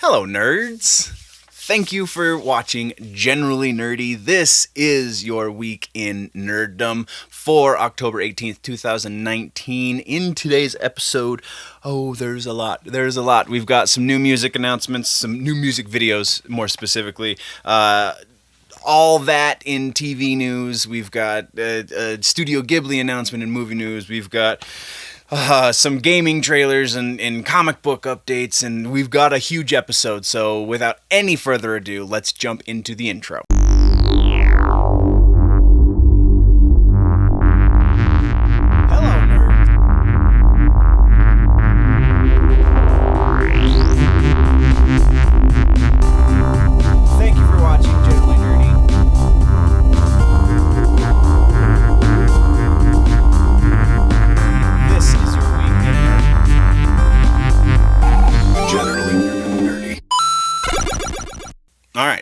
Hello, nerds! Thank you for watching Generally Nerdy. This is your week in Nerdom for October 18th, 2019. In today's episode, there's a lot. We've got some new music announcements, some new music videos, more specifically. All that in TV news. We've got a Studio Ghibli announcement in movie news. We've got some gaming trailers and comic book updates, and we've got a huge episode. So without any further ado, let's jump into the intro.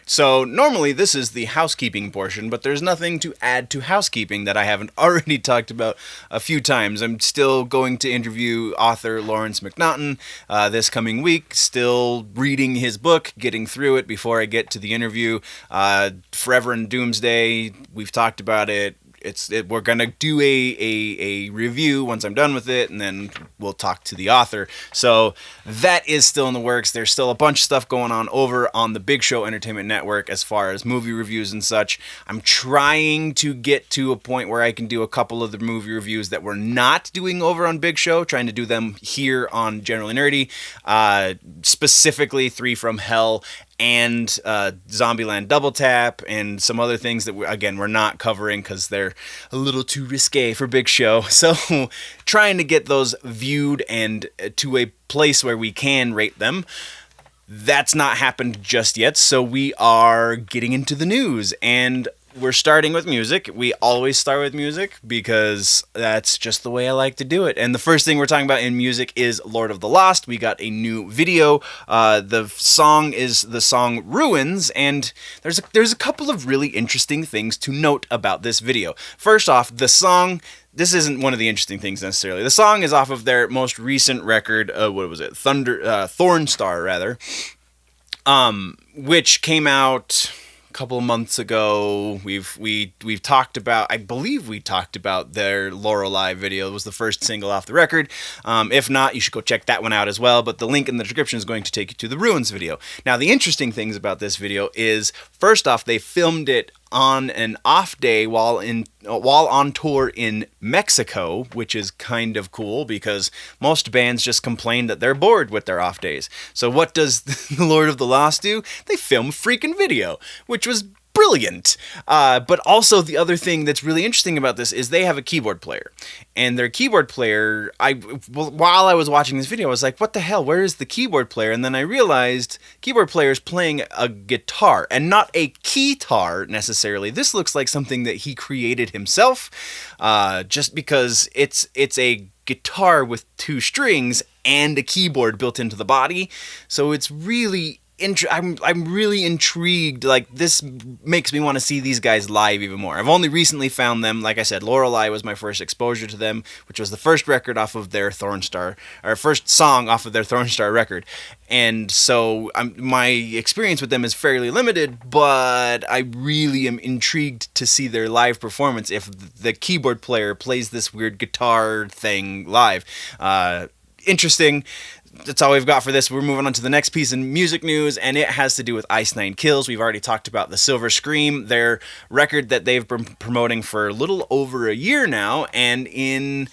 So normally this is the housekeeping portion, but there's nothing to add to housekeeping that I haven't already talked about a few times. I'm still going to interview author Lawrence McNaughton this coming week, still reading his book, getting through it before I get to the interview. Forever and Doomsday, we've talked about it. We're going to do a review once I'm done with it, and then we'll talk to the author. So that is still in the works. There's still a bunch of stuff going on over on the Big Show Entertainment Network as far as movie reviews and such. I'm trying to get to a point where I can do a couple of the movie reviews that we're not doing over on Big Show, trying to do them here on Generally Nerdy, specifically 3 from Hell and Zombieland Double Tap and some other things that we're not covering because they're a little too risque for Big Show. So trying to get those viewed and to a place where we can rate them. That's not happened just yet, so we are getting into the news, and we're starting with music. We always start with music because that's just the way I like to do it. And the first thing we're talking about in music is Lord of the Lost. We got a new video. The song is the song Ruins, and there's a couple of really interesting things to note about this video. First off, the song, this isn't one of the interesting things necessarily. The song is off of their most recent record, Thornstar rather, which came out couple of months ago. We've talked about, I believe we talked about their Lorelei video. It was the first single off the record. If not, you should go check that one out as well, but the link in the description is going to take you to the Ruins video. Now, the interesting things about this video is, first off, they filmed it on an off day while on tour in Mexico, which is kind of cool because most bands just complain that they're bored with their off days. So what does the Lord of the Lost do? They film a freaking video, which was brilliant. But also the other thing that's really interesting about this is they have a keyboard player. And their keyboard player, while I was watching this video, I was like, what the hell? Where is the keyboard player? And then I realized keyboard player is playing a guitar and not a keytar necessarily. This looks like something that he created himself, just because it's a guitar with 2 strings and a keyboard built into the body. So it's really I'm really intrigued. Like, this makes me want to see these guys live even more. I've only recently found them. Like I said, Lorelei was my first exposure to them, which was the first record off of their Thornstar, or first song off of their Thornstar record. And so my experience with them is fairly limited, but I really am intrigued to see their live performance if the keyboard player plays this weird guitar thing live. Interesting. That's all we've got for this. We're moving on to the next piece in music news, and it has to do with Ice Nine Kills. We've already talked about the Silver Scream, their record that they've been promoting for a little over a year now, and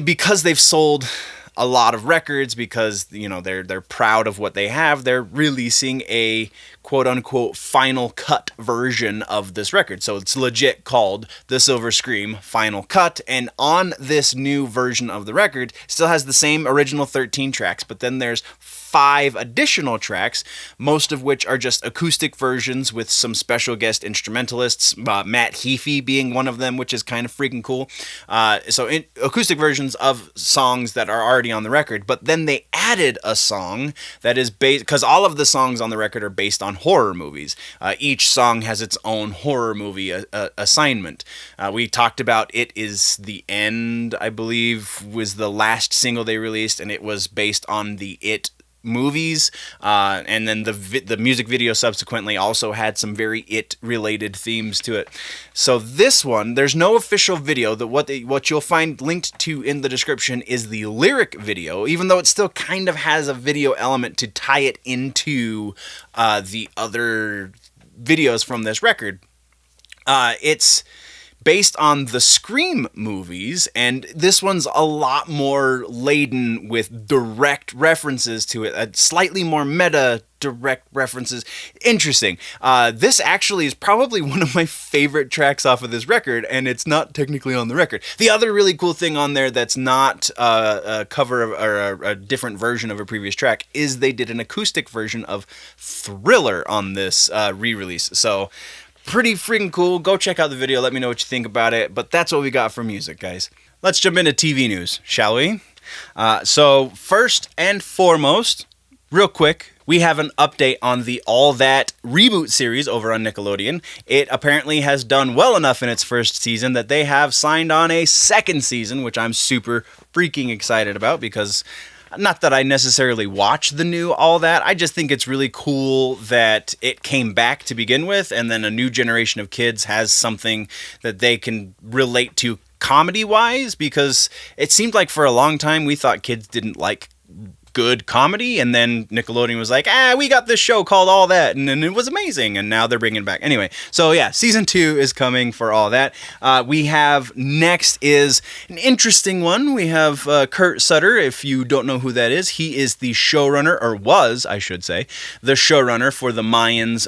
because they've sold a lot of records, because they're proud of what they have, they're releasing a quote-unquote final cut version of this record. So it's legit called The Silver Scream Final Cut, and on this new version of the record still has the same original 13 tracks, but then there's 5 additional tracks, most of which are just acoustic versions with some special guest instrumentalists, Matt Heafy being one of them, which is kind of freaking cool. Acoustic versions of songs that are already on the record, but then they added a song that is based, because all of the songs on the record are based on horror movies. Each song has its own horror movie assignment. We talked about It Is the End, I believe, was the last single they released, and it was based on the It movies, and then the music video subsequently also had some very It related themes to it. So this one, there's no official video. What you'll find linked to in the description is the lyric video, even though it still kind of has a video element to tie it into the other videos from this record. It's based on the Scream movies, and this one's a lot more laden with direct references to it, slightly more meta direct references. Interesting. This actually is probably one of my favorite tracks off of this record, and it's not technically on the record. The other really cool thing on there that's not a cover of, or a different version of a previous track is they did an acoustic version of Thriller on this re-release. So pretty freaking cool. Go check out the video. Let me know what you think about it. But that's what we got for music, guys. Let's jump into TV news, shall we? So first and foremost, real quick, we have an update on the All That Reboot series over on Nickelodeon. It apparently has done well enough in its first season that they have signed on a second season, which I'm super freaking excited about because not that I necessarily watch the new All That, I just think it's really cool that it came back to begin with, and then a new generation of kids has something that they can relate to comedy-wise, because it seemed like for a long time we thought kids didn't like good comedy, and then Nickelodeon was like, we got this show called All That, and then it was amazing, and now they're bringing it back. Anyway, so yeah, season 2 is coming for All That. We have next is an interesting one. We have Kurt Sutter. If you don't know who that is, he is the showrunner, or was, I should say, the showrunner for the Mayans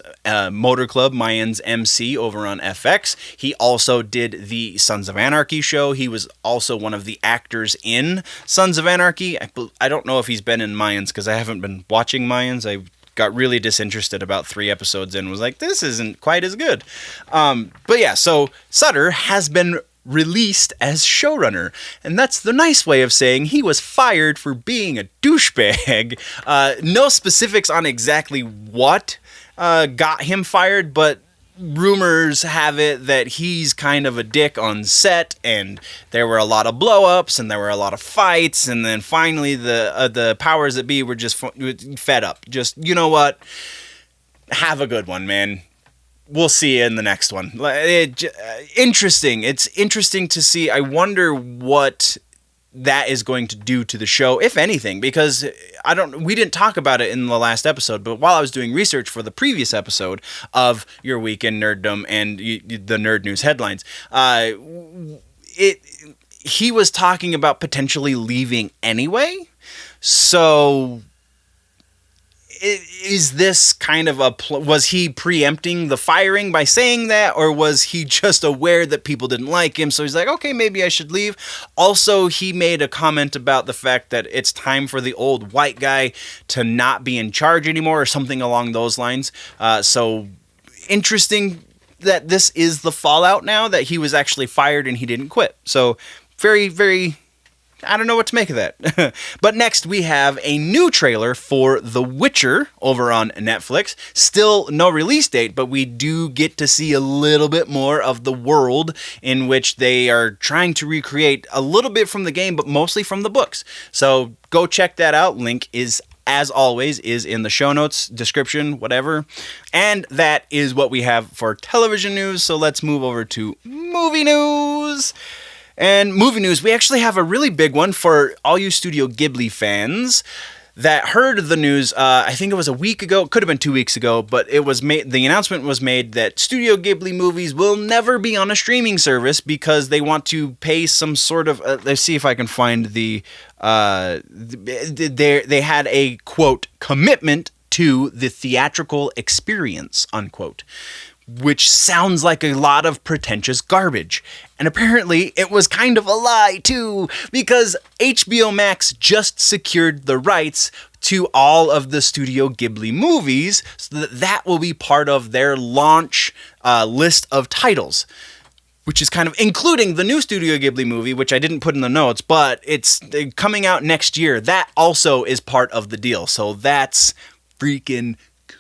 Motor Club, Mayans MC over on FX. He also did the Sons of Anarchy show. He was also one of the actors in Sons of Anarchy. I don't know if he's been in Mayans because I haven't been watching Mayans. I got really disinterested about 3 episodes in and was like, this isn't quite as good. But yeah, so Sutter has been released as showrunner, and that's the nice way of saying he was fired for being a douchebag. No specifics on exactly what got him fired, but rumors have it that he's kind of a dick on set, and there were a lot of blow-ups, and there were a lot of fights, and then finally the powers that be were just fed up. Just, you know what? Have a good one, man. We'll see you in the next one. Interesting. It's interesting to see. I wonder what that is going to do to the show, if anything, because we didn't talk about it in the last episode, but while I was doing research for the previous episode of Your Week in Nerddom and the Nerd News headlines, he was talking about potentially leaving anyway. So is this kind of was he preempting the firing by saying that, or was he just aware that people didn't like him, so he's like, okay, maybe I should leave? Also, he made a comment about the fact that it's time for the old white guy to not be in charge anymore, or something along those lines. So interesting that this is the fallout now, that he was actually fired and he didn't quit. So very, very, I don't know what to make of that. But next we have a new trailer for The Witcher over on Netflix. Still no release date, but we do get to see a little bit more of the world in which they are trying to recreate a little bit from the game, but mostly from the books. So go check that out. Link is, as always, is in the show notes, description, whatever. And that is what we have for television news. So let's move over to movie news. And movie news, we actually have a really big one for all you Studio Ghibli fans that heard the news. I think it was a week ago, it could have been 2 weeks ago, but it was made. The announcement was made that Studio Ghibli movies will never be on a streaming service because they want to pay some sort of. Let's see if I can find the. They had a quote commitment to the theatrical experience, unquote, which sounds like a lot of pretentious garbage. And apparently it was kind of a lie too, because HBO Max just secured the rights to all of the Studio Ghibli movies, so that will be part of their launch list of titles, which is kind of including the new Studio Ghibli movie, which I didn't put in the notes, but it's coming out next year. That also is part of the deal. So that's freaking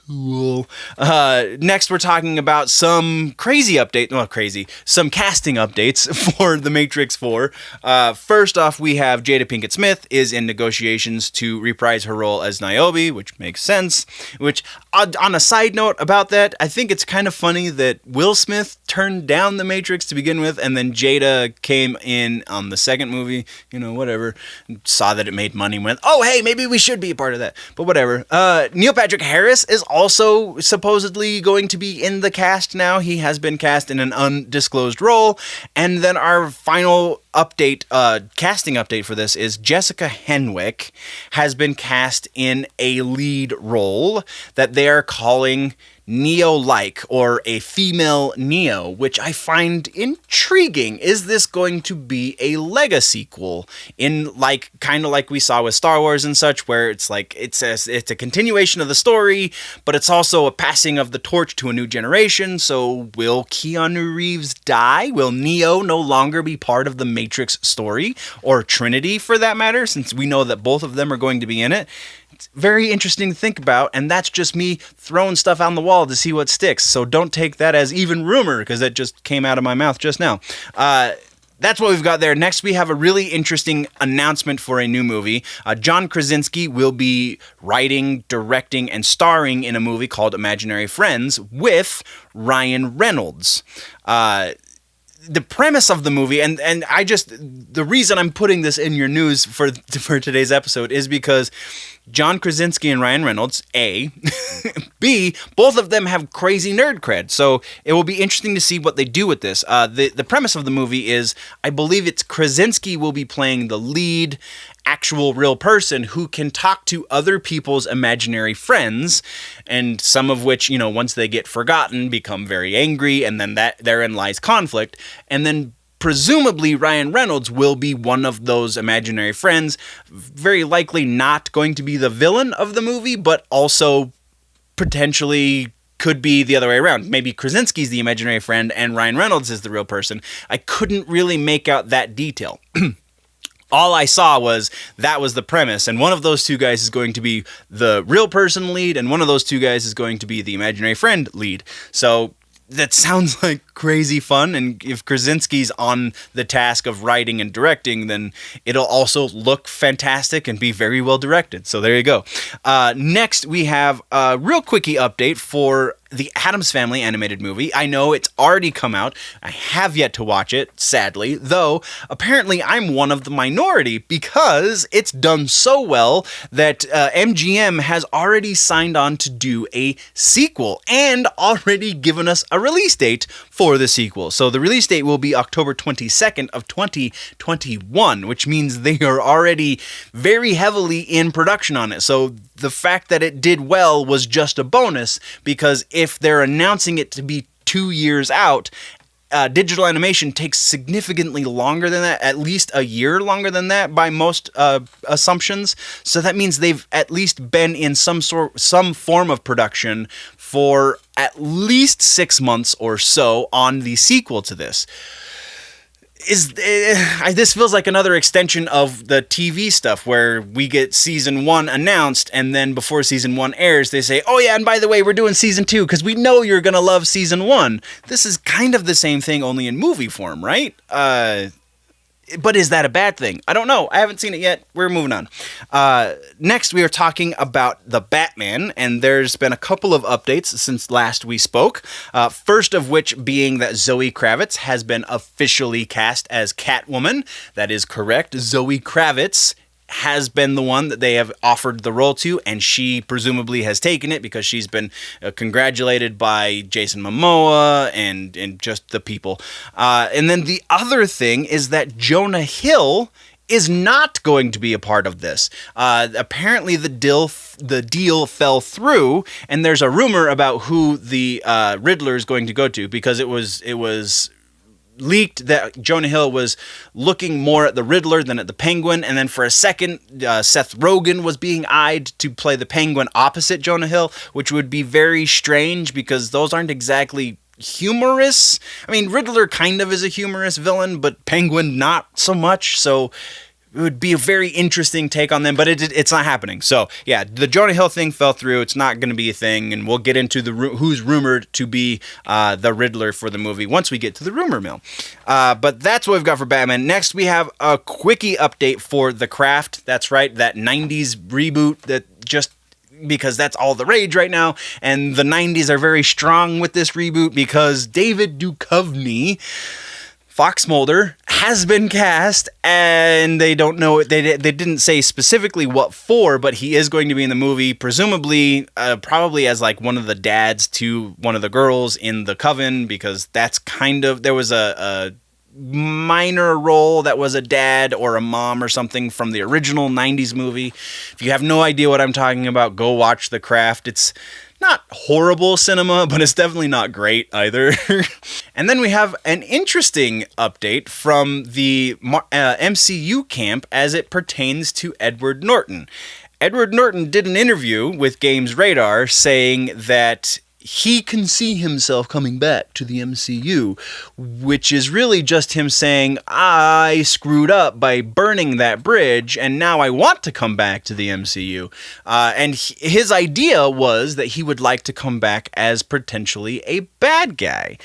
Cool. Next, we're talking about some some casting updates for The Matrix 4. First off, we have Jada Pinkett-Smith is in negotiations to reprise her role as Niobe, which makes sense. Which, on a side note about that, I think it's kind of funny that Will Smith turned down The Matrix to begin with, and then Jada came in on the second movie, whatever, saw that it made money, went, oh, hey, maybe we should be a part of that. But whatever. Neil Patrick Harris is also supposedly going to be in the cast now. He has been cast in an undisclosed role. And then our final casting update for this is Jessica Henwick has been cast in a lead role that they are calling Neo-like, or a female Neo, which I find intriguing. Is this going to be a Lega sequel in kind of like we saw with Star Wars and such, where it's like it's a continuation of the story, but it's also a passing of the torch to a new generation? So will Keanu Reeves die? Will Neo no longer be part of the Matrix story, or Trinity for that matter, since we know that both of them are going to be in it? Very interesting to think about, and that's just me throwing stuff on the wall to see what sticks. So don't take that as even rumor, because that just came out of my mouth just now. That's what we've got there. Next, we have a really interesting announcement for a new movie. John Krasinski will be writing, directing, and starring in a movie called Imaginary Friends with Ryan Reynolds. The premise of the movie, and the reason I'm putting this in your news for today's episode is because John Krasinski and Ryan Reynolds, A, B, both of them have crazy nerd cred, so it will be interesting to see what they do with this. The premise of the movie is, I believe it's Krasinski will be playing the lead actual real person who can talk to other people's imaginary friends, and some of which, once they get forgotten, become very angry, and then therein lies conflict. And then presumably Ryan Reynolds will be one of those imaginary friends, very likely not going to be the villain of the movie, but also potentially could be the other way around. Maybe Krasinski's the imaginary friend and Ryan Reynolds is the real person. I couldn't really make out that detail. All I saw was that was the premise, and one of those two guys is going to be the real person lead, and one of those two guys is going to be the imaginary friend lead. So that sounds like crazy fun, and if Krasinski's on the task of writing and directing, then it'll also look fantastic and be very well directed. So there you go. Next, we have a real quickie update for the Addams Family animated movie. I know it's already come out. I have yet to watch it, sadly, though apparently I'm one of the minority because it's done so well that MGM has already signed on to do a sequel and already given us a release date for the sequel. So the release date will be October 22nd of 2021, which means they are already very heavily in production on it. So the fact that it did well was just a bonus, because if they're announcing it to be 2 years out, digital animation takes significantly longer than that, at least a year longer than that by most assumptions. So that means they've at least been in some form of production for at least 6 months or so on the sequel to this. This feels like another extension of the TV stuff where we get season 1 announced, and then before season 1 airs, they say, oh yeah, and by the way, we're doing season 2 because we know you're going to love season 1. This is kind of the same thing, only in movie form, right? But is that a bad thing? I don't know. I haven't seen it yet. We're moving on. Next, we are talking about The Batman, and there's been a couple of updates since last we spoke. First of which being that Zoe Kravitz has been officially cast as Catwoman. That is correct. Zoe Kravitz has been the one that they have offered the role to, and she presumably has taken it because she's been congratulated by Jason Momoa and just the people. And then the other thing is that Jonah Hill is not going to be a part of this. Apparently the deal fell through, and there's a rumor about who the Riddler is going to go to, because it was leaked that Jonah Hill was looking more at the Riddler than at the Penguin, and then for a second, Seth Rogen was being eyed to play the Penguin opposite Jonah Hill, which would be very strange because those aren't exactly humorous. I mean, Riddler kind of is a humorous villain, but Penguin not so much, so would be a very interesting take on them, but it's not happening. So yeah, the Jonah Hill thing fell through. It's not going to be a thing, and we'll get into who's rumored to be the Riddler for the movie once we get to the rumor mill. But that's what we've got for Batman. Next, we have a quickie update for The Craft. That's right, that 90s reboot that just because that's all the rage right now, and the 90s are very strong with this reboot because David Duchovny, Fox Mulder, has been cast, and they don't know, they didn't say specifically what for, but he is going to be in the movie, presumably, probably as like one of the dads to one of the girls in the Coven, because that's kind of, there was a minor role that was a dad or a mom or something from the original 90s movie. If you have no idea what I'm talking about, go watch The Craft. It's not horrible cinema, but it's definitely not great either. And then we have an interesting update from the MCU camp as it pertains to Edward Norton. Edward Norton did an interview with Games Radar saying that he can see himself coming back to the MCU, which is really just him saying, I screwed up by burning that bridge, and now I want to come back to the MCU. And his idea was that he would like to come back as potentially a bad guy,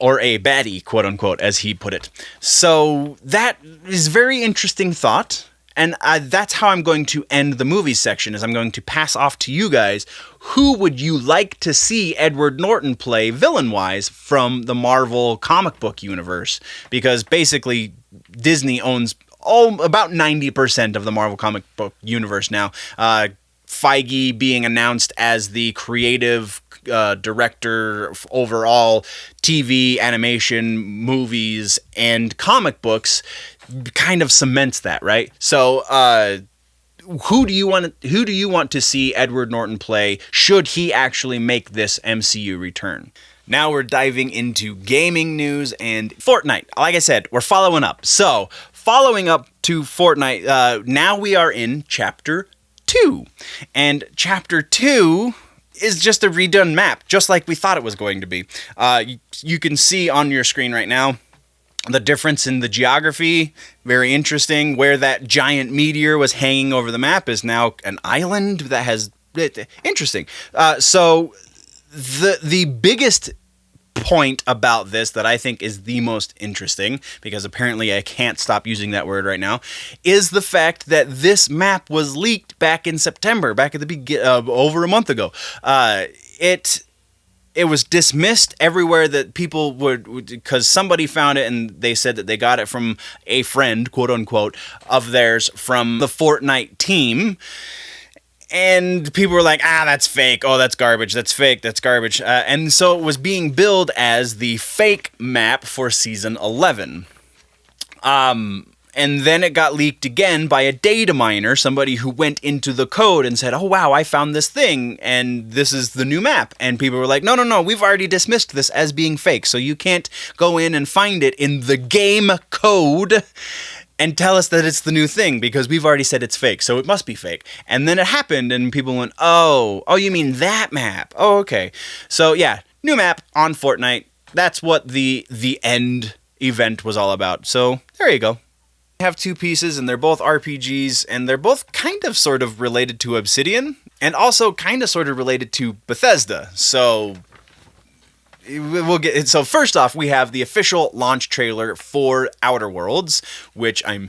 or a baddie, quote unquote, as he put it. So that is very interesting thought. And that's how I'm going to end the movie section, is I'm going to pass off to you guys. Who would you like to see Edward Norton play villain-wise from the Marvel comic book universe? Because basically, Disney owns about 90% of the Marvel comic book universe now. Feige being announced as the creative director overall, TV, animation, movies, and comic books kind of cements that, right? So, who do you want to see Edward Norton play should he actually make this MCU return? Now we're diving into gaming news and Fortnite. Like I said, we're following up. So, following up to Fortnite, now we are in Chapter 2. And Chapter 2 is just a redone map, just like we thought it was going to be. You can see on your screen right now the difference in the geography, very interesting. Where that giant meteor was hanging over the map is now an island that has... Interesting. So the biggest point about this that I think is the most interesting, because apparently I can't stop using that word right now, is the fact that this map was leaked back in September, back at the over a month ago. It was dismissed everywhere that people would, because somebody found it and they said that they got it from a friend, quote unquote, of theirs from the Fortnite team. And people were like, that's fake. Oh, that's garbage. That's fake. That's garbage. And so it was being billed as the fake map for Season 11. And then it got leaked again by a data miner, somebody who went into the code and said, oh, wow, I found this thing, and this is the new map. And people were like, no, we've already dismissed this as being fake, so you can't go in and find it in the game code and tell us that it's the new thing, because we've already said it's fake, so it must be fake. And then it happened, and people went, oh, you mean that map? Oh, okay. So, yeah, new map on Fortnite. That's what the end event was all about. So, there you go. I have two pieces, and they're both RPGs, and they're both kind of sort of related to Obsidian, and also kind of sort of related to Bethesda. So we'll get it. So first off, we have the official launch trailer for Outer Worlds, which I'm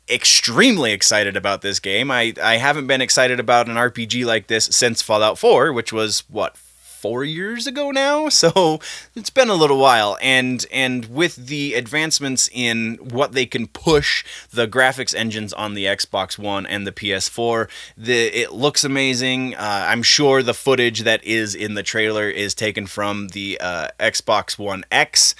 extremely excited about this game. I haven't been excited about an RPG like this since Fallout 4, which was, 4 years ago now, so it's been a little while, and with the advancements in what they can push the graphics engines on the Xbox One and the PS4, it looks amazing. I'm sure the footage that is in the trailer is taken from the Xbox One X,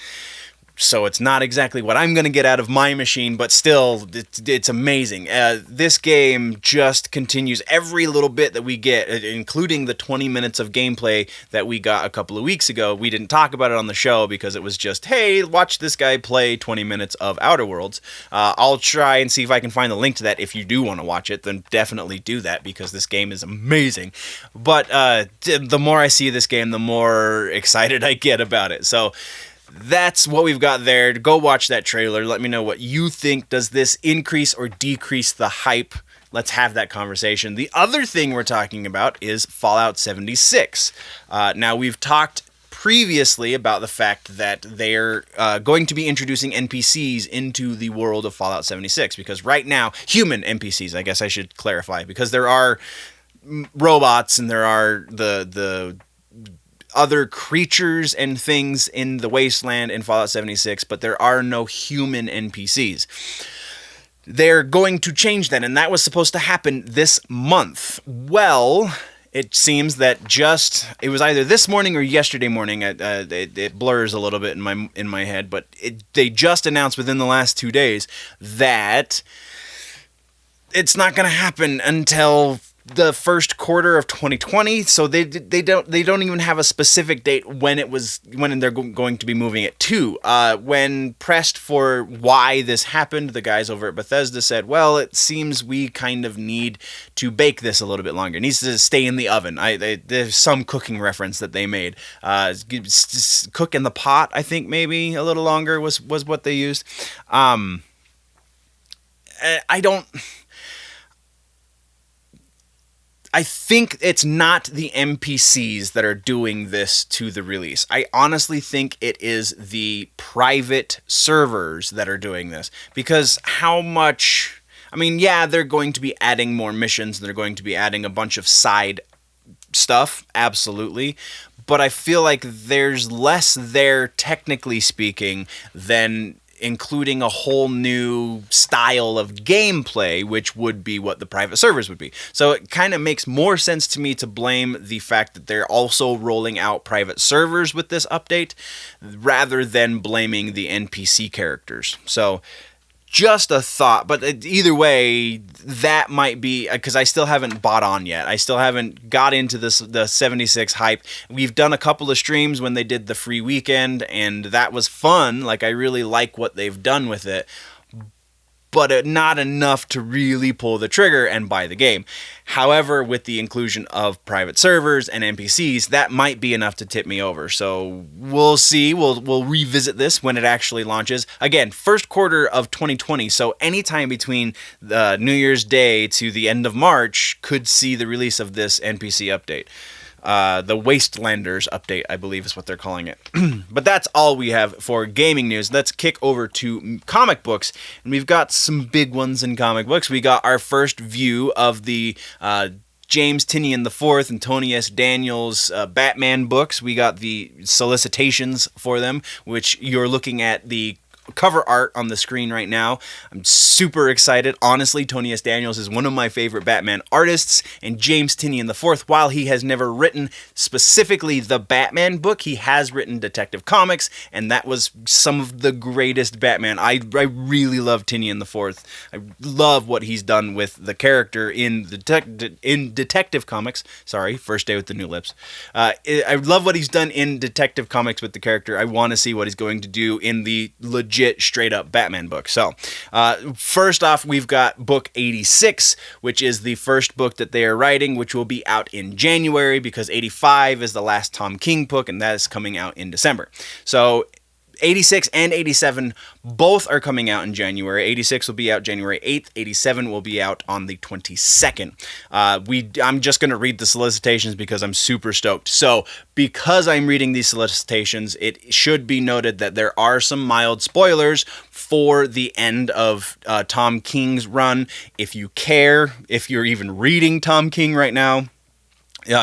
so it's not exactly what I'm going to get out of my machine, but still, it's amazing. This game just continues every little bit that we get, including the 20 minutes of gameplay that we got a couple of weeks ago. We didn't talk about it on the show because it was just, hey, watch this guy play 20 minutes of Outer Worlds. I'll try and see if I can find the link to that. If you do want to watch it, then definitely do that, because this game is amazing. But the more I see this game, the more excited I get about it. So that's what we've got there. Go watch that trailer. Let me know what you think. Does this increase or decrease the hype? Let's have that conversation. The other thing we're talking about is Fallout 76. Now, we've talked previously about the fact that they're going to be introducing NPCs into the world of Fallout 76, because right now, human NPCs, I guess I should clarify, because there are robots and there are the other creatures and things in the wasteland in Fallout 76, but there are no human NPCs. They're going to change that, and that was supposed to happen this month. Well, it seems that it was either this morning or yesterday morning. It blurs a little bit in my head, but they just announced within the last 2 days that it's not going to happen until the first quarter of 2020. So they don't even have a specific date when they're going to be moving it to. When pressed for why this happened, the guys over at Bethesda said, "Well, it seems we kind of need to bake this a little bit longer. It needs to stay in the oven." There's some cooking reference that they made. Cook in the pot, I think maybe a little longer was what they used. I think it's not the NPCs that are doing this to the release. I honestly think it is the private servers that are doing this. Because they're going to be adding more missions, and they're going to be adding a bunch of side stuff, absolutely. But I feel like there's less there, technically speaking, than including a whole new style of gameplay, which would be what the private servers would be. So it kind of makes more sense to me to blame the fact that they're also rolling out private servers with this update, rather than blaming the NPC characters. So just a thought, but either way, that might be, because I still haven't bought on yet. I still haven't got into the 76 hype. We've done a couple of streams when they did the free weekend, and that was fun. Like, I really like what they've done with it, but not enough to really pull the trigger and buy the game. However, with the inclusion of private servers and NPCs, that might be enough to tip me over. So we'll see. We'll revisit this when it actually launches. Again, first quarter of 2020, so anytime between the New Year's Day to the end of March could see the release of this NPC update. The Wastelanders update, I believe is what they're calling it. But that's all we have for gaming news. Let's kick over to comic books. And we've got some big ones in comic books. We got our first view of the James Tynion IV and Tony S. Daniels Batman books. We got the solicitations for them, which you're looking at the cover art on the screen right now. I'm super excited. Honestly, Tony S. Daniels is one of my favorite Batman artists, and James Tynion IV, while he has never written specifically the Batman book, he has written Detective Comics, and that was some of the greatest Batman. I really love Tynion IV. I love what he's done with the character in Detective Comics. Sorry, first day with the new lips. I love what he's done in Detective Comics with the character. I want to see what he's going to do in the legit straight up Batman book. So first off, we've got book 86, which is the first book that they are writing, which will be out in January, because 85 is the last Tom King book, and that is coming out in December. So 86 and 87 both are coming out in January. 86 will be out January 8th. 87 will be out on the 22nd. I'm just going to read the solicitations because I'm super stoked. So because I'm reading these solicitations, it should be noted that there are some mild spoilers for the end of Tom King's run. If you care, if you're even reading Tom King right now,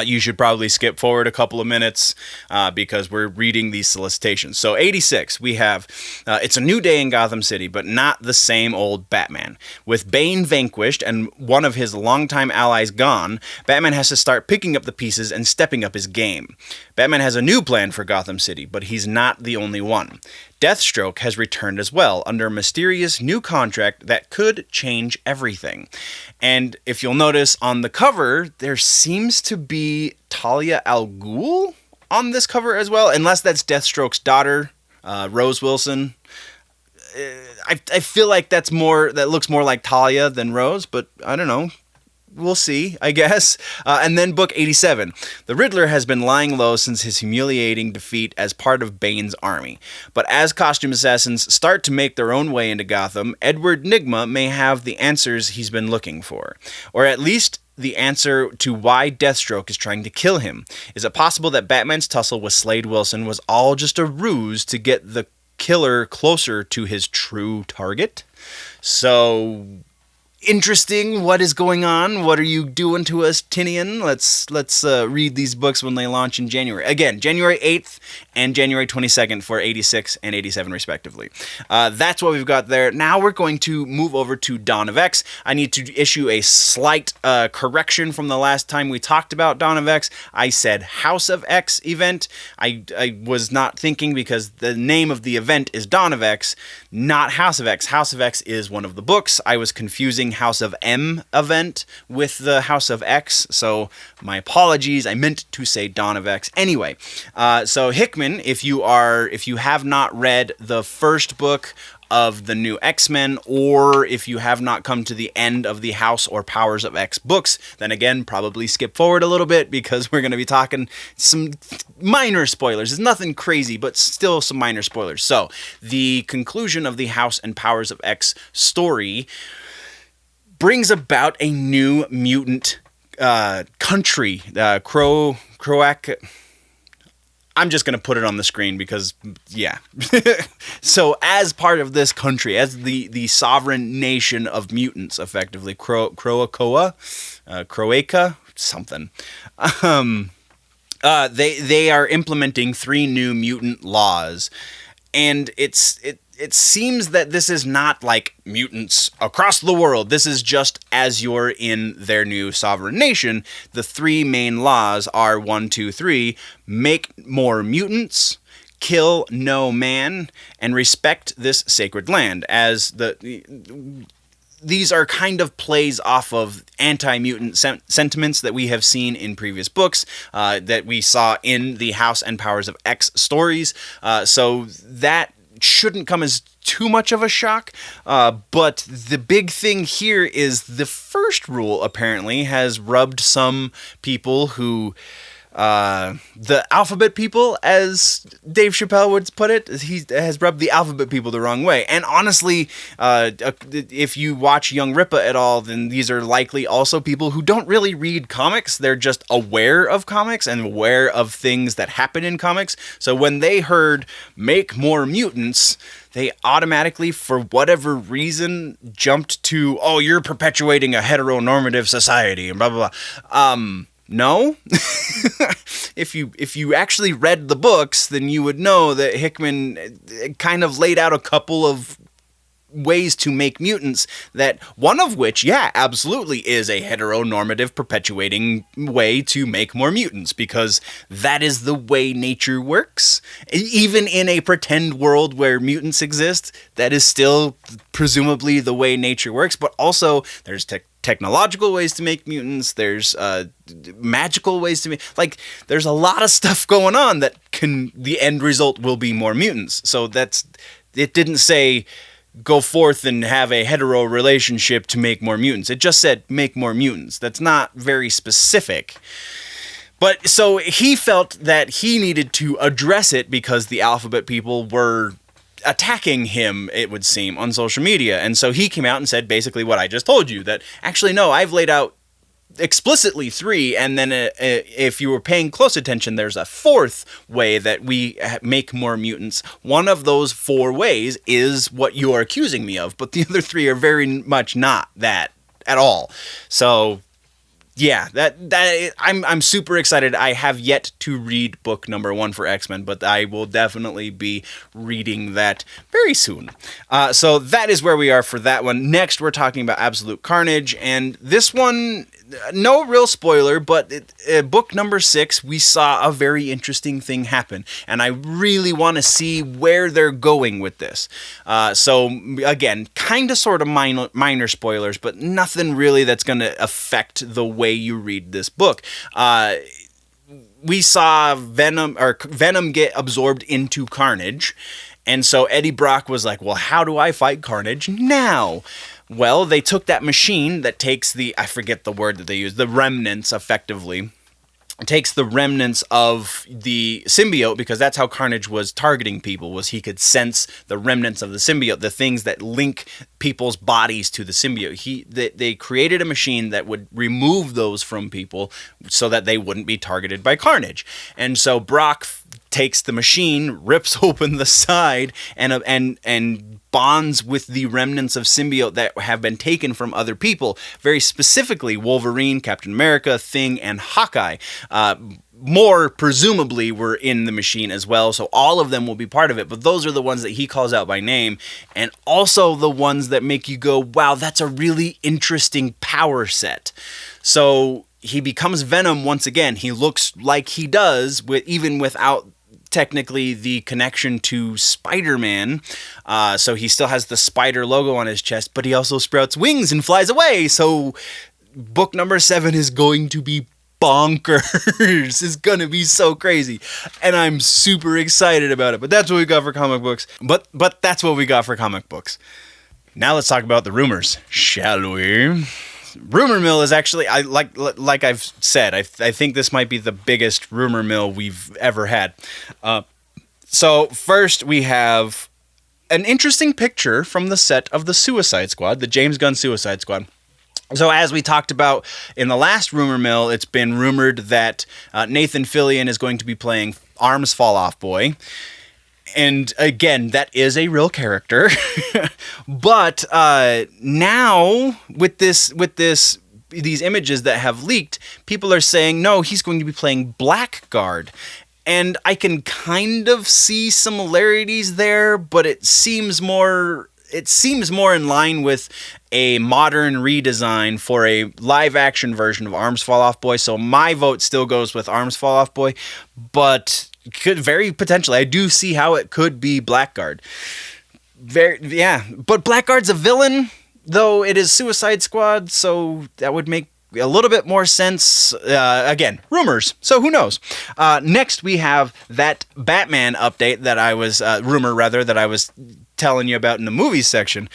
you should probably skip forward a couple of minutes because we're reading these solicitations. So 86, we have, it's a new day in Gotham City, but not the same old Batman. With Bane vanquished and one of his longtime allies gone, Batman has to start picking up the pieces and stepping up his game. Batman has a new plan for Gotham City, but he's not the only one. Deathstroke has returned as well, under a mysterious new contract that could change everything. And if you'll notice on the cover, there seems to be Talia al Ghul on this cover as well, unless that's Deathstroke's daughter, Rose Wilson. I feel like that looks more like Talia than Rose, but I don't know. we'll see, I guess. And then book 87. The Riddler has been lying low since his humiliating defeat as part of Bane's army. But as costume assassins start to make their own way into Gotham, Edward Nygma may have the answers he's been looking for. Or at least the answer to why Deathstroke is trying to kill him. Is it possible that Batman's tussle with Slade Wilson was all just a ruse to get the killer closer to his true target? So, interesting. What is going on? What are you doing to us, Tinian? Let's read these books when they launch in January. Again, January 8th and January 22nd for 86 and 87 respectively. That's what we've got there. Now we're going to move over to Dawn of X. I need to issue a slight correction from the last time we talked about Dawn of X. I said House of X event. I was not thinking because the name of the event is Dawn of X, not House of X. House of X is one of the books. I was confusing House of M event with the House of X, so my apologies. I meant to say Dawn of X. Anyway, so Hickman, if you have not read the first book of the new X-Men, or if you have not come to the end of the House or Powers of X books, then again, probably skip forward a little bit because we're going to be talking some minor spoilers. It's nothing crazy, but still some minor spoilers. So, the conclusion of the House and Powers of X story brings about a new mutant country, Croatia. I'm just going to put it on the screen because, yeah. So, as part of this country, as the sovereign nation of mutants, effectively, Croatia, something. They are implementing 3 new mutant laws, and it seems that this is not like mutants across the world. This is just as you're in their new sovereign nation. The 3 main laws are 1, 2, 3. Make more mutants, kill no man, and respect this sacred land. As these are kind of plays off of anti-mutant sentiments that we have seen in previous books, that we saw in the House and Powers of X stories. So that shouldn't come as too much of a shock, but the big thing here is the first rule apparently has rubbed some people who, the alphabet people, as Dave Chappelle would put it, he has rubbed the alphabet people the wrong way. And honestly, if you watch Young Rippa at all, then these are likely also people who don't really read comics. They're just aware of comics and aware of things that happen in comics. So when they heard make more mutants, they automatically, for whatever reason, jumped to, oh, you're perpetuating a heteronormative society and blah, blah, blah. No. If you actually read the books, then you would know that Hickman kind of laid out a couple of ways to make mutants, that one of which, yeah, absolutely is a heteronormative perpetuating way to make more mutants, because that is the way nature works. Even in a pretend world where mutants exist, that is still presumably the way nature works. But also, there's technological ways to make mutants, there's magical ways to make, like, there's a lot of stuff going on that the end result will be more mutants. So it didn't say go forth and have a hetero relationship to make more mutants. It just said make more mutants. That's not very specific. But so he felt that he needed to address it because the alphabet people were attacking him, it would seem, on social media. And so he came out and said basically what I just told you, that actually, no, I've laid out explicitly 3, and then if you were paying close attention, there's a 4th way that we make more mutants. One of those 4 ways is what you're accusing me of, but the other 3 are very much not that at all. So yeah, I'm super excited. I have yet to read book number 1 for X-Men, but I will definitely be reading that very soon. So that is where we are for that one. Next, we're talking about Absolute Carnage, and this one, no real spoiler, but book number 6, we saw a very interesting thing happen, and I really want to see where they're going with this. So again, kind of sort of minor spoilers, but nothing really that's going to affect the way you read this book. We saw Venom get absorbed into Carnage, and so Eddie Brock was like, well, how do I fight Carnage now? Well, they took that machine that takes I forget the word that they use, the remnants, effectively. It takes the remnants of the symbiote, because that's how Carnage was targeting people, was he could sense the remnants of the symbiote, the things that link people's bodies to the symbiote. They created a machine that would remove those from people so that they wouldn't be targeted by Carnage. And so Brock takes the machine, rips open the side, and bonds with the remnants of symbiote that have been taken from other people, very specifically Wolverine, Captain America, Thing, and Hawkeye. More presumably were in the machine as well, so all of them will be part of it, but those are the ones that he calls out by name, and also the ones that make you go, wow, that's a really interesting power set. So he becomes Venom once again. He looks like he does, even without technically the connection to Spider-Man. So he still has the spider logo on his chest, but he also sprouts wings and flies away. So book number 7 is going to be bonkers. It's going to be so crazy. And I'm super excited about it. But that's what we got for comic books. But that's what we got for comic books. Now let's talk about the rumors, shall we? Rumor mill is actually, like I've said, I think this might be the biggest rumor mill we've ever had. So first we have an interesting picture from the set of the Suicide Squad, the James Gunn Suicide Squad. So as we talked about in the last rumor mill, it's been rumored that Nathan Fillion is going to be playing Arms Fall Off Boy. And again, that is a real character. But now with these images that have leaked, people are saying, no, he's going to be playing Blackguard. And I can kind of see similarities there, but it seems more in line with a modern redesign for a live action version of Arms Fall Off Boy. So my vote still goes with Arms Fall Off Boy, but could very potentially, I do see how it could be Blackguard. But Blackguard's a villain, though it is Suicide Squad, so that would make a little bit more sense. Again, rumors, so who knows? Next, we have that Batman update that I was, that I was telling you about in the movies section.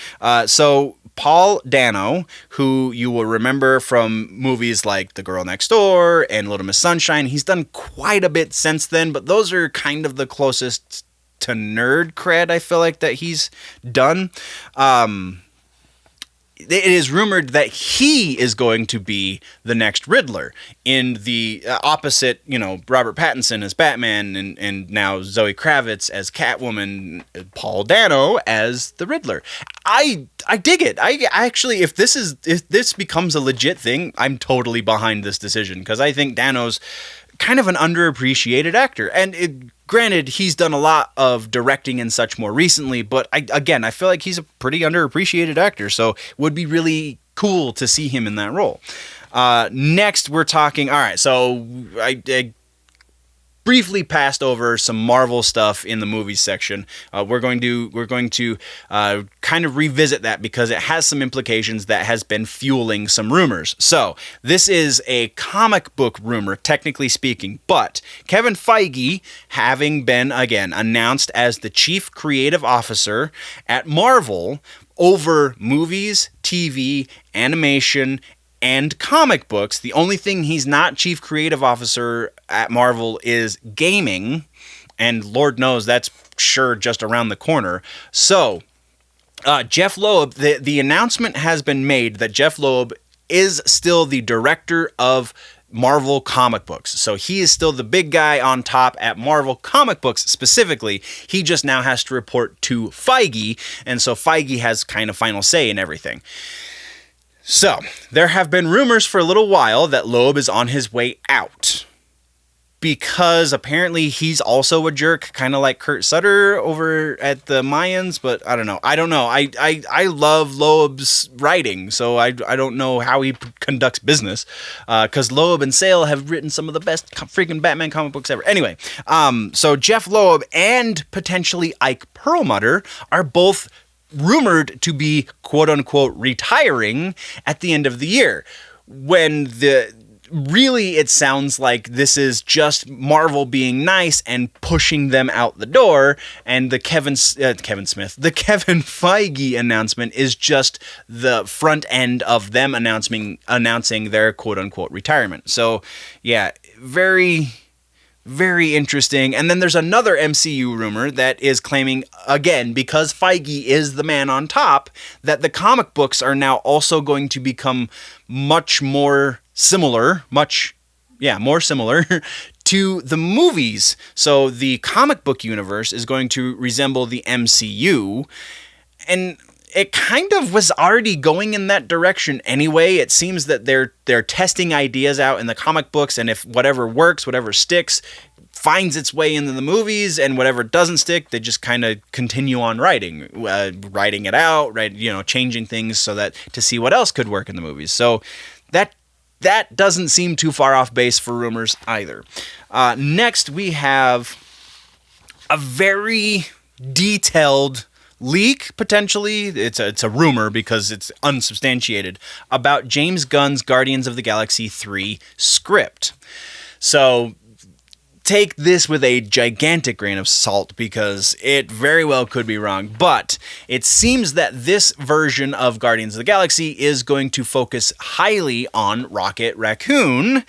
So Paul Dano, who you will remember from movies like The Girl Next Door and Little Miss Sunshine, he's done quite a bit since then, but those are kind of the closest to nerd cred I feel like that he's done. It is rumored that he is going to be the next Riddler in the opposite, Robert Pattinson as Batman and now Zoe Kravitz as Catwoman, Paul Dano as the Riddler. I dig it. I actually, if this becomes a legit thing, I'm totally behind this decision, because I think Dano's kind of an underappreciated actor. And granted, he's done a lot of directing and such more recently, but I feel like he's a pretty underappreciated actor, so it would be really cool to see him in that role. Next, we're talking, all right, so I briefly passed over some Marvel stuff in the movies section. We're going to kind of revisit that because it has some implications that has been fueling some rumors. So this is a comic book rumor, technically speaking, but Kevin Feige, having been again announced as the chief creative officer at Marvel over movies, TV, animation, and comic books. The only thing he's not chief creative officer at Marvel is gaming, and Lord knows that's sure just around the corner. So, Jeff Loeb, the announcement has been made that Jeff Loeb is still the director of Marvel comic books. So he is still the big guy on top at Marvel comic books specifically. He just now has to report to Feige, and so Feige has kind of final say in everything. So, there have been rumors for a little while that Loeb is on his way out, because apparently he's also a jerk, kind of like Kurt Sutter over at the Mayans, but I don't know. I love Loeb's writing, so I don't know how he conducts business, because Loeb and Sale have written some of the best freaking Batman comic books ever. Anyway, so Jeff Loeb and potentially Ike Perlmutter are both rumored to be quote-unquote retiring at the end of the year. When really, it sounds like this is just Marvel being nice and pushing them out the door, and the Kevin Feige announcement is just the front end of them announcing their quote-unquote retirement. So, yeah, very, very interesting. And then there's another MCU rumor that is claiming, again, because Feige is the man on top, that the comic books are now also going to become much more similar to the movies. So the comic book universe is going to resemble the MCU, and it kind of was already going in that direction anyway. It seems that they're testing ideas out in the comic books, and if whatever works, whatever sticks, finds its way into the movies, and whatever doesn't stick, they just kind of continue on writing it out, changing things so that to see what else could work in the movies. So that doesn't seem too far off base for rumors either. Next, we have a very detailed leak, potentially. It's a rumor because it's unsubstantiated, about James Gunn's Guardians of the Galaxy 3 script. So take this with a gigantic grain of salt because it very well could be wrong, but it seems that this version of Guardians of the Galaxy is going to focus highly on Rocket Raccoon,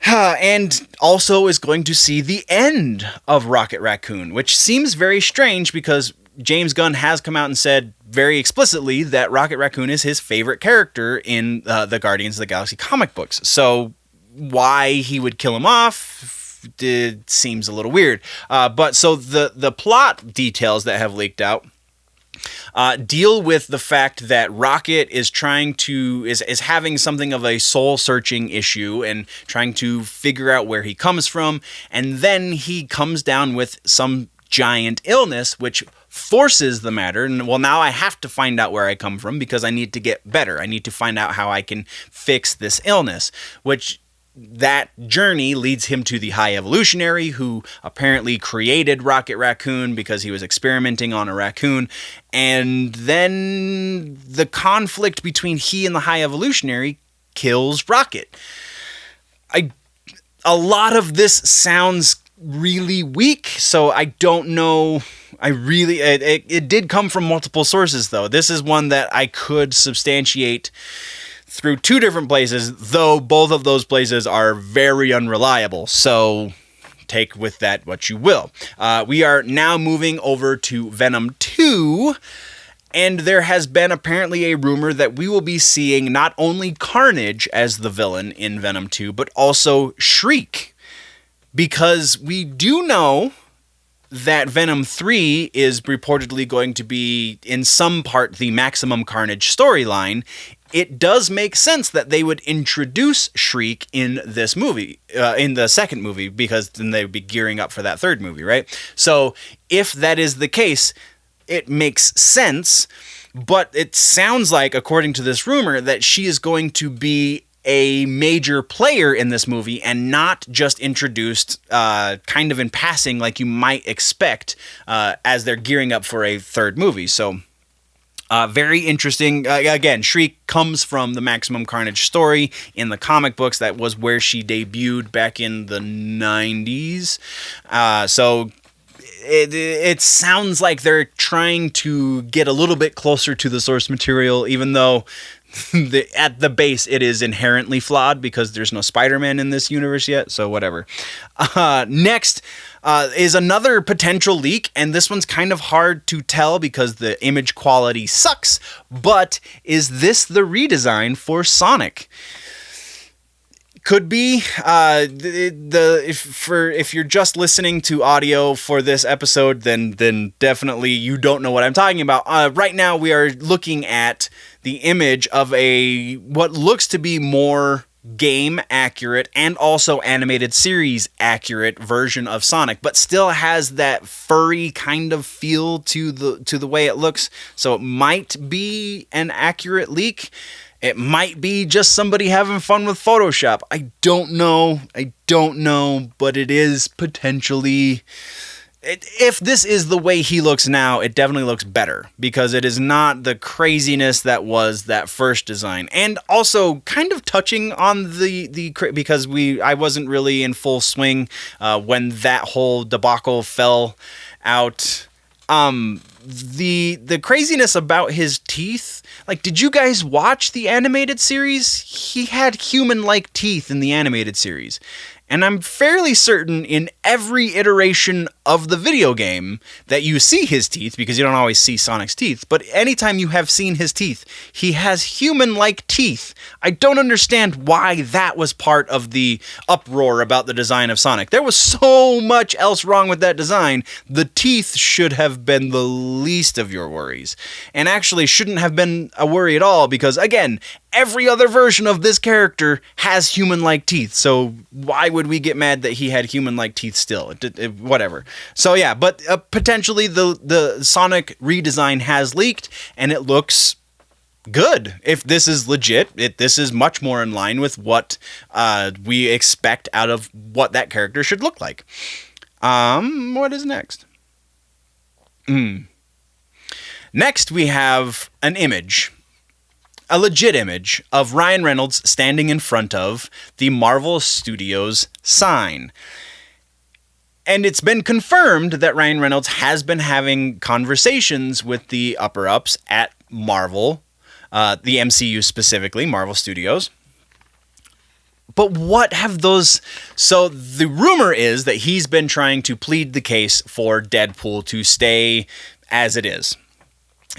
and also is going to see the end of Rocket Raccoon, which seems very strange because James Gunn has come out and said very explicitly that Rocket Raccoon is his favorite character in the Guardians of the Galaxy comic books. So why he would kill him off seems a little weird. But so the plot details that have leaked out deal with the fact that Rocket is is having something of a soul-searching issue and trying to figure out where he comes from, and then he comes down with some giant illness which forces the matter, and well, now I have to find out where I come from because I need to get better. I need to find out how I can fix this illness, which that journey leads him to the High Evolutionary, who apparently created Rocket Raccoon because he was experimenting on a raccoon. And then the conflict between he and the High Evolutionary kills Rocket. A lot of this sounds really weak, so I don't know. It did come from multiple sources, though. This is one that I could substantiate through two different places, though both of those places are very unreliable. So take with that what you will. We are now moving over to Venom 2, and there has been apparently a rumor that we will be seeing not only Carnage as the villain in Venom 2, but also Shriek. Because we do know that Venom 3 is reportedly going to be, in some part, the Maximum Carnage storyline. It does make sense that they would introduce Shriek in this movie, in the second movie, because then they would be gearing up for that third movie, right? So if that is the case, it makes sense, but it sounds like, according to this rumor, that she is going to be a major player in this movie and not just introduced kind of in passing like you might expect as they're gearing up for a third movie. So very interesting. Again, Shriek comes from the Maximum Carnage story in the comic books. That was where she debuted back in the 90s. So it sounds like they're trying to get a little bit closer to the source material, even though at the base it is inherently flawed because there's no Spider-Man in this universe yet, so whatever. Next is another potential leak, and this one's kind of hard to tell because the image quality sucks, but is this the redesign for Sonic? Could be. If you're just listening to audio for this episode, then definitely you don't know what I'm talking about. Right now we are looking at the image of what looks to be more game accurate and also animated series accurate version of Sonic, but still has that furry kind of feel to the way it looks. So it might be an accurate leak. It might be just somebody having fun with Photoshop. I don't know, but it is potentially if this is the way he looks now, it definitely looks better because it is not the craziness that was that first design. And also kind of touching on because I wasn't really in full swing when that whole debacle fell out. The craziness about his teeth, like, did you guys watch the animated series? He had human-like teeth in the animated series. And I'm fairly certain in every iteration of the video game that you see his teeth, because you don't always see Sonic's teeth, but anytime you have seen his teeth, he has human-like teeth. I don't understand why that was part of the uproar about the design of Sonic. There was so much else wrong with that design. The teeth should have been the least of your worries, and actually shouldn't have been a worry at all, because, again, every other version of this character has human-like teeth, so why would we get mad that he had human-like teeth still? Whatever. So yeah, but potentially the Sonic redesign has leaked, and it looks good. If this is legit, this is much more in line with what we expect out of what that character should look like. What is next? Next, we have an image. A legit image of Ryan Reynolds standing in front of the Marvel Studios sign. And it's been confirmed that Ryan Reynolds has been having conversations with the upper-ups at Marvel, the MCU specifically, Marvel Studios. But what have those... So the rumor is that he's been trying to plead the case for Deadpool to stay as it is.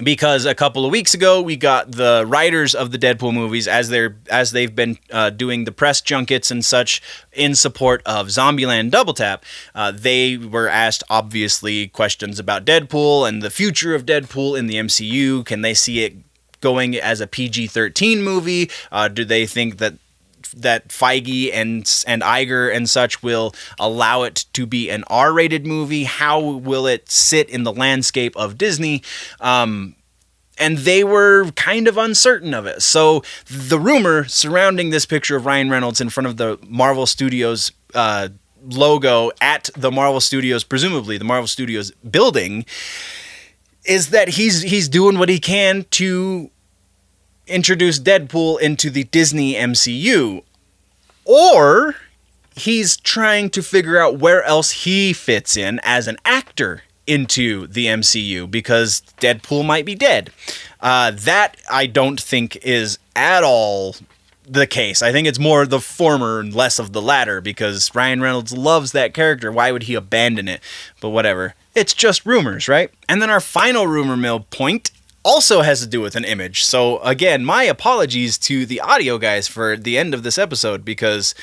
Because a couple of weeks ago, we got the writers of the Deadpool movies, as they've been doing the press junkets and such in support of Zombieland Double Tap. They were asked, obviously, questions about Deadpool and the future of Deadpool in the MCU. Can they see it going as a PG-13 movie? Do they think that Feige and Iger and such will allow it to be an R-rated movie? How will it sit in the landscape of Disney? And they were kind of uncertain of it. So the rumor surrounding this picture of Ryan Reynolds in front of the Marvel Studios logo at the Marvel Studios, presumably the Marvel Studios building, is that he's doing what he can to introduce Deadpool into the Disney MCU, or he's trying to figure out where else he fits in as an actor into the MCU, because Deadpool might be dead. That I don't think is at all the case. I think it's more the former and less of the latter, because Ryan Reynolds loves that character. Why would he abandon it? But whatever. It's just rumors, right? And then our final rumor mill point also has to do with an image. So again, my apologies to the audio guys for the end of this episode, because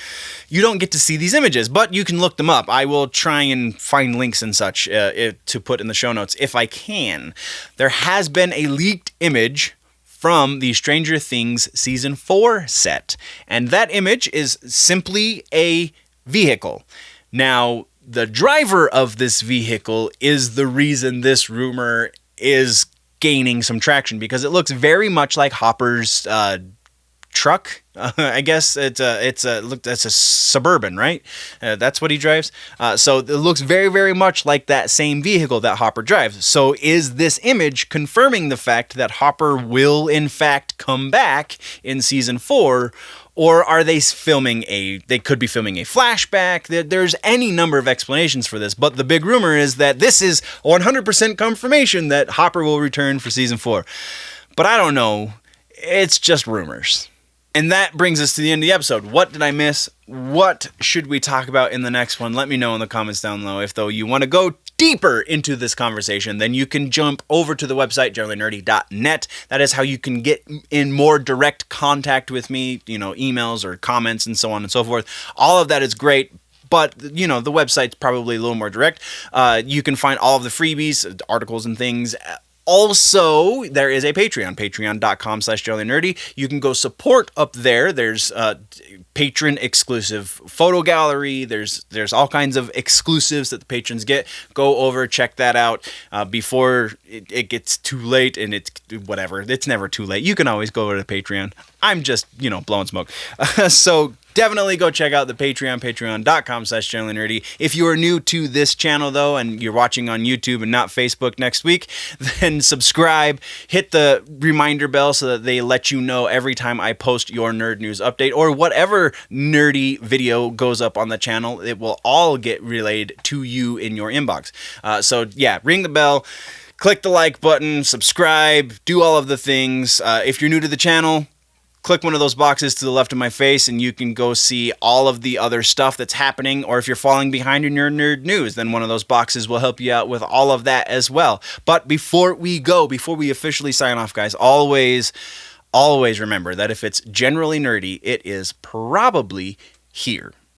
you don't get to see these images, but you can look them up. I will try and find links and such to put in the show notes if I can. There has been a leaked image from the Stranger Things Season 4 set, and that image is simply a vehicle. Now, the driver of this vehicle is the reason this rumor is gaining some traction, because it looks very much like Hopper's truck. I guess it's a Suburban, right? That's what he drives. So it looks very, very much like that same vehicle that Hopper drives. So is this image confirming the fact that Hopper will in fact come back in season 4? Or are they they could be filming a flashback? There's any number of explanations for this, but the big rumor is that this is 100% confirmation that Hopper will return for season 4. But I don't know. It's just rumors. And that brings us to the end of the episode. What did I miss? What should we talk about in the next one? Let me know in the comments down below. If though you want to go deeper into this conversation, then you can jump over to the website, generallynerdy.net. That is how you can get in more direct contact with me, emails or comments and so on and so forth. All of that is great. But, the website's probably a little more direct. You can find all of the freebies, articles and things. Also, there is a Patreon, patreon.com/generallynerdy. You can go support up there. There's patron exclusive photo gallery. There's all kinds of exclusives that the patrons get. Go over, check that out before it gets too late, and it's whatever. It's never too late. You can always go over to Patreon. I'm just, blowing smoke. So Definitely go check out the Patreon, patreon.com/generallynerdy. If you are new to this channel, though, and you're watching on YouTube and not Facebook next week, then subscribe, hit the reminder bell so that they let you know every time I post your nerd news update or whatever nerdy video goes up on the channel. It will all get relayed to you in your inbox. So yeah, ring the bell, click the like button, subscribe, do all of the things. If you're new to the channel, click one of those boxes to the left of my face and you can go see all of the other stuff that's happening. Or if you're falling behind in your nerd news, then one of those boxes will help you out with all of that as well. But before we officially sign off, guys, always remember that if it's generally nerdy, it is probably here.